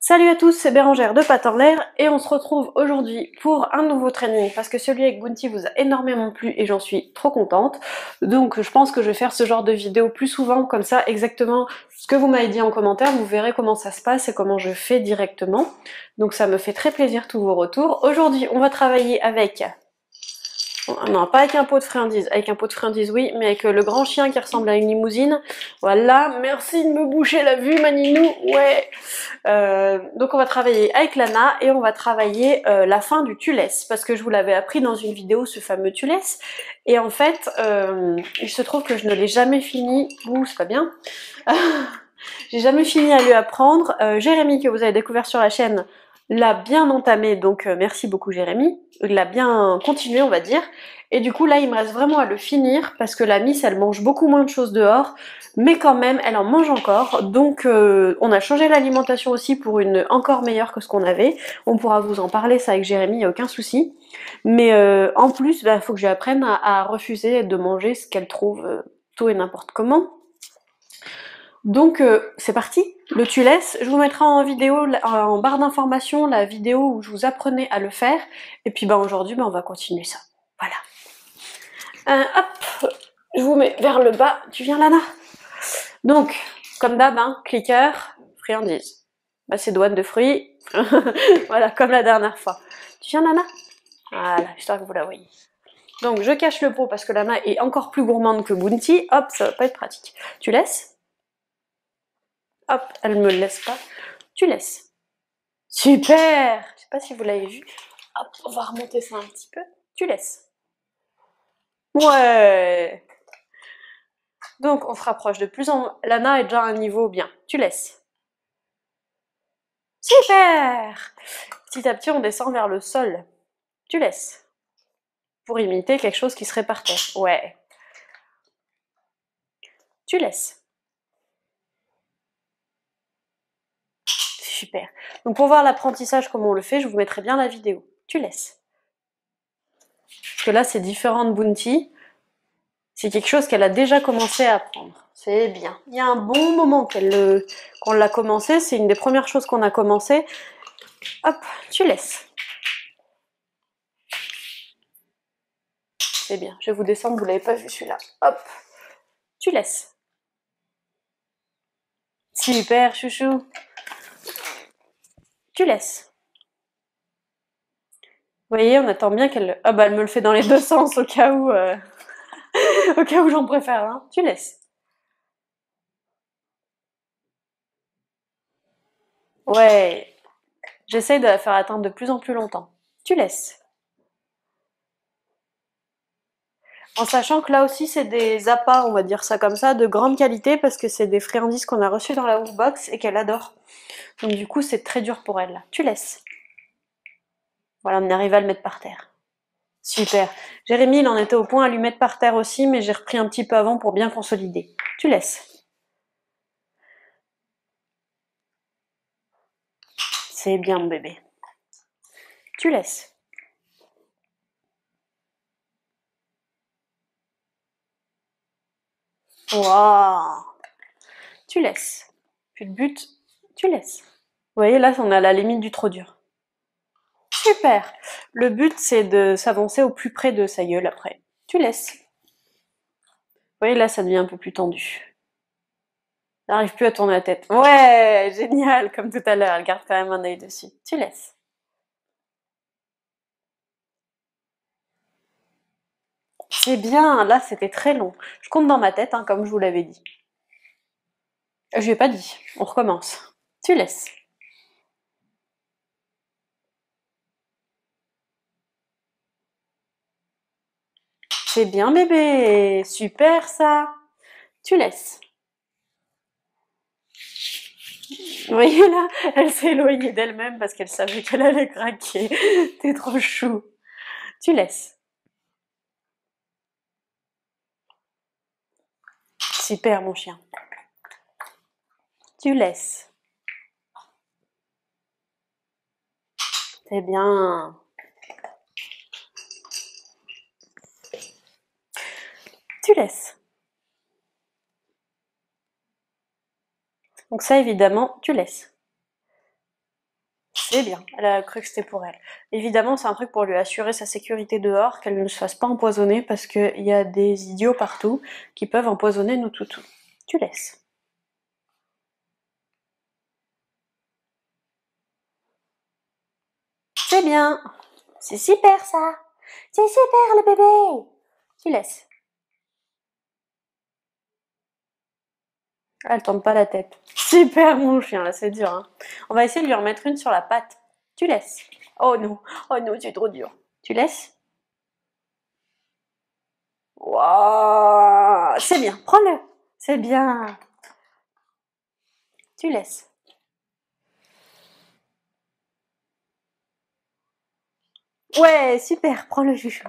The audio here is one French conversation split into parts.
Salut à tous, c'est Bérangère de Pattes en l'air et on se retrouve aujourd'hui pour un nouveau training parce que celui avec Bounty vous a énormément plu et j'en suis trop contente. Donc je pense que je vais faire ce genre de vidéo plus souvent, comme ça exactement ce que vous m'avez dit en commentaire, vous verrez comment ça se passe et comment je fais directement. Donc ça me fait très plaisir tous vos retours. Aujourd'hui on va travailler avec... Non, pas avec un pot de friandises. Avec un pot de friandises, oui, mais avec le grand chien qui ressemble à une limousine. Voilà, merci de me boucher la vue, Maninou. Ouais. Donc on va travailler avec Lana et on va travailler la fin du tu laisses, parce que je vous l'avais appris dans une vidéo, ce fameux tu laisses. Et en fait, il se trouve que je ne l'ai jamais fini. Ouh, c'est pas bien. J'ai jamais fini à lui apprendre. Jérémy, que vous avez découvert sur la chaîne, l'a bien entamé, donc merci beaucoup Jérémy. Il l'a bien continué, on va dire. Et du coup, là, il me reste vraiment à le finir, parce que la Miss, elle mange beaucoup moins de choses dehors, mais quand même, elle en mange encore. Donc, on a changé l'alimentation aussi pour une encore meilleure que ce qu'on avait. On pourra vous en parler, ça, avec Jérémy, il n'y a aucun souci. Mais en plus, bah, faut que j'apprenne à refuser de manger ce qu'elle trouve tout et n'importe comment. Donc c'est parti, le tu laisses, je vous mettrai en vidéo, en barre d'information, la vidéo où je vous apprenais à le faire, et puis aujourd'hui on va continuer ça, voilà. Hop, je vous mets vers le bas, tu viens Lana? Donc, comme d'hab, hein, cliqueur, friandise, macédoine de fruits, voilà, comme la dernière fois. Tu viens Lana? Voilà, j'espère que vous la voyez. Donc je cache le pot parce que Lana est encore plus gourmande que Bounty, hop, ça va pas être pratique. Tu laisses? Hop, elle me le laisse pas. Tu laisses. Super! Je sais pas si vous l'avez vu. Hop, on va remonter ça un petit peu. Tu laisses. Ouais! Donc on se rapproche de plus en... Lana est déjà à un niveau bien. Tu laisses. Super! Petit à petit, on descend vers le sol. Tu laisses. Pour imiter quelque chose qui serait par terre. Ouais. Tu laisses. Super. Donc pour voir l'apprentissage, comment on le fait, je vous mettrai bien la vidéo. Tu laisses. Parce que là, c'est différent de Bounty. C'est quelque chose qu'elle a déjà commencé à apprendre. C'est bien. Il y a un bon moment qu'on l'a commencé. C'est une des premières choses qu'on a commencé. Hop, tu laisses. C'est bien. Je vais vous descendre, vous l'avez pas vu celui-là. Hop, tu laisses. Super, chouchou. Tu laisses. Vous voyez, on attend bien qu'elle... Ah bah elle me le fait dans les deux sens au cas où... au cas où j'en préfère. Hein. Tu laisses. Ouais. J'essaye de la faire attendre de plus en plus longtemps. Tu laisses. En sachant que là aussi c'est des appâts, on va dire ça comme ça, de grande qualité parce que c'est des friandises qu'on a reçues dans la Woofbox et qu'elle adore. Donc du coup c'est très dur pour elle. Là. Tu laisses. Voilà, on arrive à le mettre par terre. Super. Jérémy, il en était au point à lui mettre par terre aussi, mais j'ai repris un petit peu avant pour bien consolider. Tu laisses. C'est bien mon bébé. Tu laisses. Waouh. Tu laisses. Puis le but, tu laisses. Vous voyez, là, on est à la limite du trop dur. Super. Le but, c'est de s'avancer au plus près de sa gueule après. Tu laisses. Vous voyez, là, ça devient un peu plus tendu. J'arrive plus à tourner la tête. Ouais, génial, comme tout à l'heure. Elle garde quand même un œil dessus. Tu laisses. C'est bien, là, c'était très long. Je compte dans ma tête, hein, comme je vous l'avais dit. Je lui ai pas dit. On recommence. Tu laisses. C'est bien, bébé. Super, ça. Tu laisses. Vous voyez là, elle s'est éloignée d'elle-même parce qu'elle savait qu'elle allait craquer. T'es trop chou. Tu laisses. Super, mon chien. Tu laisses. C'est bien. Tu laisses. Donc ça, évidemment, tu laisses. C'est bien, elle a cru que c'était pour elle. Évidemment, c'est un truc pour lui assurer sa sécurité dehors, qu'elle ne se fasse pas empoisonner, parce qu'il y a des idiots partout qui peuvent empoisonner nos toutous. Tu laisses. C'est bien. C'est super ça. C'est super le bébé. Tu laisses. Elle tourne pas la tête. Super mon chien, là c'est dur. Hein. On va essayer de lui en mettre une sur la patte. Tu laisses. Oh non, c'est trop dur. Tu laisses. Waouh, c'est bien, prends-le. C'est bien. Tu laisses. Ouais, super, prends le chouchou.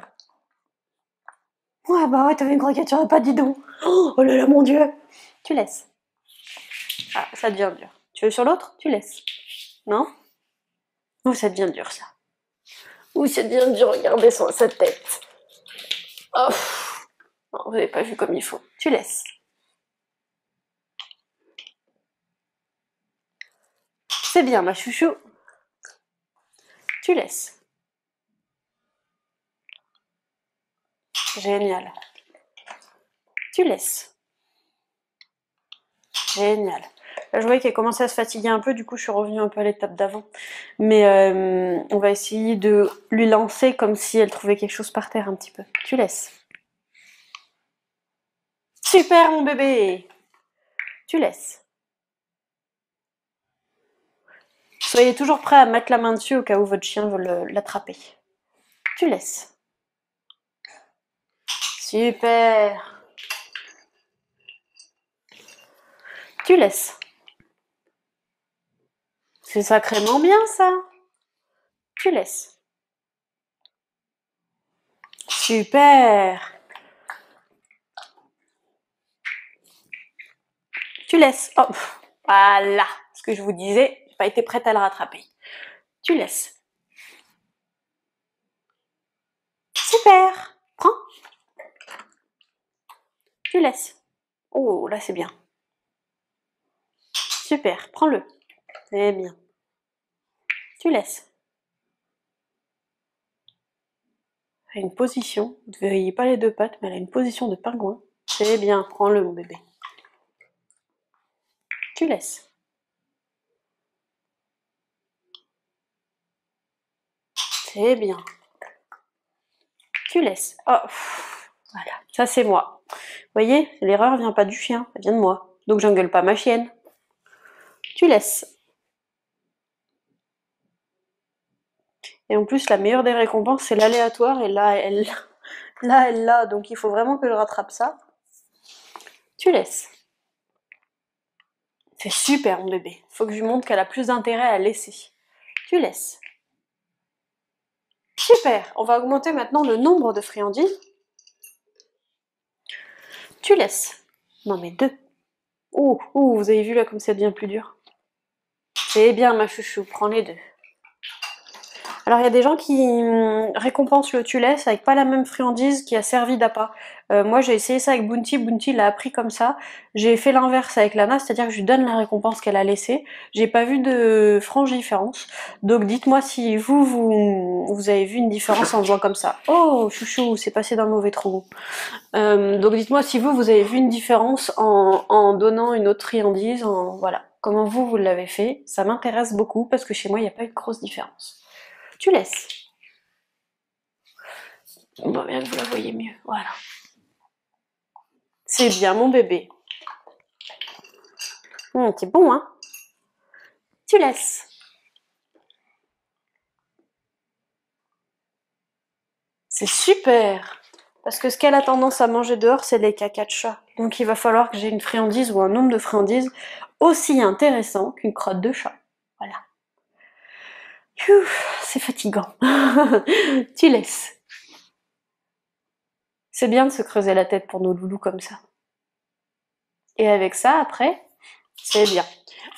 Ouais, bah ouais, t'avais une croquette sur la patte, dis donc. Oh là là, mon Dieu. Tu laisses. Ah, ça devient dur. Tu veux sur l'autre? Tu laisses. Non? Oh, ça devient dur, ça. Ouh, ça devient dur, regardez sa tête. Oh. Non, vous n'avez pas vu comme il faut. Tu laisses. C'est bien, ma chouchou. Tu laisses. Génial. Tu laisses. Génial. Là, je voyais qu'elle commençait à se fatiguer un peu, du coup je suis revenue un peu à l'étape d'avant. Mais on va essayer de lui lancer comme si elle trouvait quelque chose par terre un petit peu. Tu laisses. Super mon bébé. Tu laisses. Soyez toujours prêt à mettre la main dessus au cas où votre chien veut l'attraper. Tu laisses. Super. Tu laisses. C'est sacrément bien ça. Tu laisses. Super. Tu laisses. Oh, voilà. Ce que je vous disais, j'ai pas été prête à le rattraper. Tu laisses. Super. Prends. Tu laisses. Oh, là c'est bien. Super. Prends-le. C'est bien. Tu laisses. Elle a une position. Vous ne verriez pas les deux pattes, mais elle a une position de pingouin. C'est bien. Prends-le, mon bébé. Tu laisses. C'est bien. Tu laisses. Oh, voilà. Ça c'est moi. Vous voyez, l'erreur vient pas du chien, elle vient de moi. Donc j'engueule pas ma chienne. Tu laisses. Et en plus, la meilleure des récompenses, c'est l'aléatoire. Et là, elle l'a. Donc il faut vraiment que je rattrape ça. Tu laisses. C'est super, mon bébé. Faut que je lui montre qu'elle a plus d'intérêt à laisser. Tu laisses. Super. On va augmenter maintenant le nombre de friandises. Tu laisses. Non, mais deux. Ouh, vous avez vu là comme ça devient plus dur. C'est bien, ma chouchou. Prends les deux. Alors il y a des gens qui récompensent le tu laisses avec pas la même friandise qui a servi d'appât. Moi j'ai essayé ça avec Bounty, Bounty l'a appris comme ça. J'ai fait l'inverse avec Lana, c'est-à-dire que je lui donne la récompense qu'elle a laissée. J'ai pas vu de franche différence. Donc dites-moi si vous avez vu une différence en faisant comme ça. Oh chouchou, c'est passé dans le mauvais trou. Donc dites-moi si vous avez vu une différence en donnant une autre friandise, voilà. Comment vous l'avez fait, ça m'intéresse beaucoup parce que chez moi il n'y a pas eu de grosse différence. Tu laisses. On voit bien que vous la voyez mieux. Voilà. C'est bien, mon bébé. C'est bon, hein? Tu laisses. C'est super. Parce que ce qu'elle a tendance à manger dehors, c'est les caca de chat. Donc il va falloir que j'ai une friandise ou un nombre de friandises aussi intéressant qu'une crotte de chat. Voilà. C'est fatigant. Tu laisses. C'est bien de se creuser la tête pour nos loulous comme ça. Et avec ça, après, c'est bien.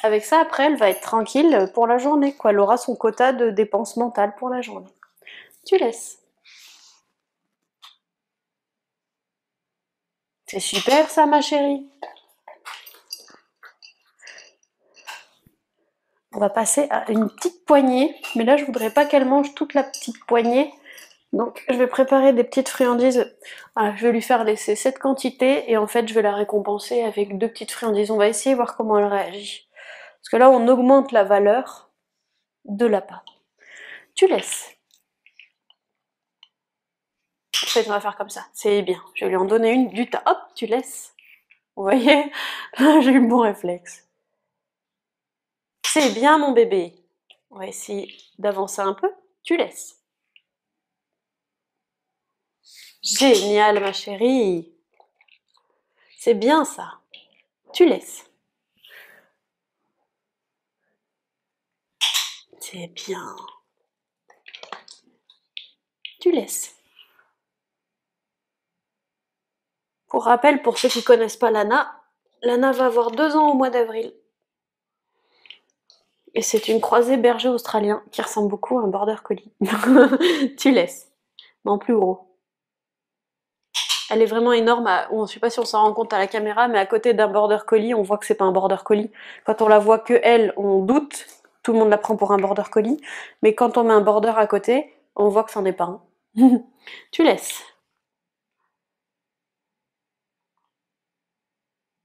Avec ça, après, elle va être tranquille pour la journée, quoi. Elle aura son quota de dépenses mentales pour la journée. Tu laisses. C'est super ça, ma chérie. On va passer à une petite poignée, mais là je voudrais pas qu'elle mange toute la petite poignée. Donc je vais préparer des petites friandises. Voilà, je vais lui faire laisser cette quantité et en fait je vais la récompenser avec 2 petites friandises. On va essayer de voir comment elle réagit. Parce que là on augmente la valeur de la pâte. Tu laisses. En fait on va faire comme ça, c'est bien. Je vais lui en donner une du tas. Hop, tu laisses. Vous voyez? J'ai eu le bon réflexe. C'est bien mon bébé. On va essayer d'avancer un peu. Tu laisses. Génial ma chérie. C'est bien ça. Tu laisses. C'est bien. Tu laisses. Pour rappel, pour ceux qui connaissent pas Lana, Lana va avoir 2 ans au mois d'avril. Et c'est une croisée berger australien qui ressemble beaucoup à un border collie. Tu laisses. Mais en plus gros. Elle est vraiment énorme. Je sais pas si on s'en rend compte à la caméra, mais à côté d'un border collie, on voit que c'est pas un border collie. Quand on la voit que elle, on doute. Tout le monde la prend pour un border collie. Mais quand on met un border à côté, on voit que c'en est pas un. Tu laisses.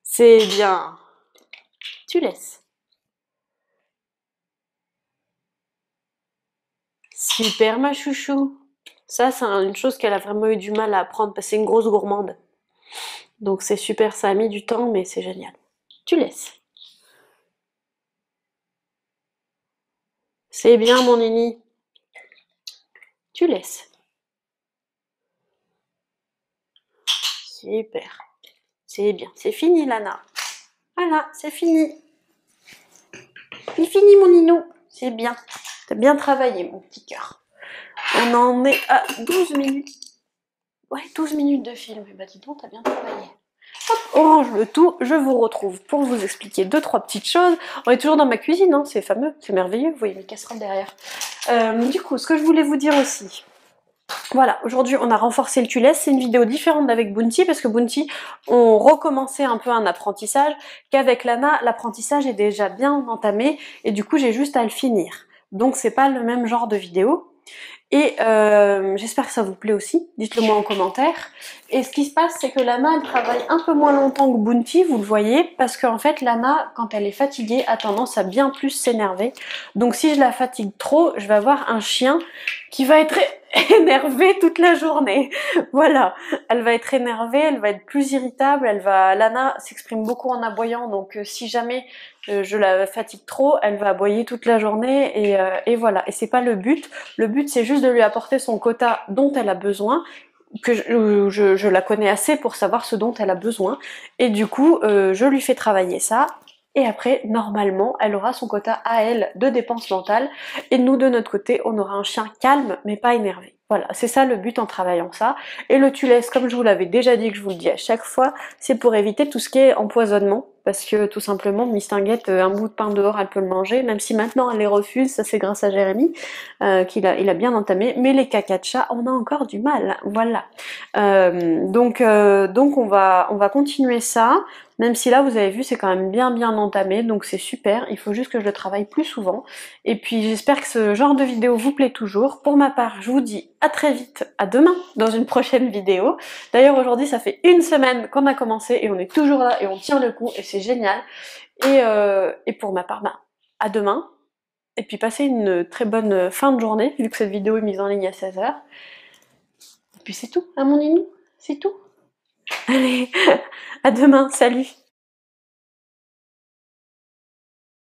C'est bien. Tu laisses. Super ma chouchou. Ça, c'est une chose qu'elle a vraiment eu du mal à apprendre parce que c'est une grosse gourmande. Donc c'est super, ça a mis du temps, mais c'est génial. Tu laisses. C'est bien mon nini. Tu laisses. Super. C'est bien. C'est fini Lana. Voilà, c'est fini. C'est fini mon ninou. C'est bien. T'as bien travaillé mon petit cœur. On en est à 12 minutes. Ouais, 12 minutes de film. Bah dis donc, t'as bien travaillé. Hop, on range le tout, je vous retrouve pour vous expliquer 2-3 petites choses. On est toujours dans ma cuisine, hein, c'est fameux, c'est merveilleux, vous voyez mes casseroles derrière. Du coup, ce que je voulais vous dire aussi, voilà, aujourd'hui on a renforcé le tu laisses, c'est une vidéo différente d'avec Bounty, parce que Bounty, on recommençait un peu un apprentissage, qu'avec Lana, l'apprentissage est déjà bien entamé, et du coup j'ai juste à le finir. Donc c'est pas le même genre de vidéo. Et j'espère que ça vous plaît aussi, dites-le moi en commentaire. Et ce qui se passe, c'est que Lana, elle travaille un peu moins longtemps que Bounty, vous le voyez, parce qu'en fait, Lana, quand elle est fatiguée, a tendance à bien plus s'énerver. Donc si je la fatigue trop, je vais avoir un chien qui va être énervé toute la journée. Voilà, elle va être énervée, elle va être plus irritable, Lana s'exprime beaucoup en aboyant, donc si jamais je la fatigue trop, elle va aboyer toute la journée et voilà. Et c'est pas le but. Le but c'est juste de lui apporter son quota dont elle a besoin, que je la connais assez pour savoir ce dont elle a besoin. Et du coup, je lui fais travailler ça. Et après, normalement, elle aura son quota à elle de dépenses mentales. Et nous, de notre côté, on aura un chien calme, mais pas énervé. Voilà, c'est ça le but en travaillant ça. Et le tu laisses, comme je vous l'avais déjà dit, que je vous le dis à chaque fois, c'est pour éviter tout ce qui est empoisonnement. Parce que tout simplement, Mistinguette, un bout de pain dehors, elle peut le manger. Même si maintenant elle les refuse, ça c'est grâce à Jérémy, il a bien entamé. Mais les caca de chat, on a encore du mal. Voilà. Donc on va continuer ça. Même si là, vous avez vu, c'est quand même bien entamé, donc c'est super. Il faut juste que je le travaille plus souvent. Et puis j'espère que ce genre de vidéo vous plaît toujours. Pour ma part, je vous dis à très vite, à demain dans une prochaine vidéo. D'ailleurs aujourd'hui, ça fait 1 semaine qu'on a commencé et on est toujours là et on tient le coup et c'est génial. Et pour ma part, à demain. Et puis passez une très bonne fin de journée, vu que cette vidéo est mise en ligne à 16 h. Et puis c'est tout, hein mon Ninou? C'est tout. Allez, à demain, salut!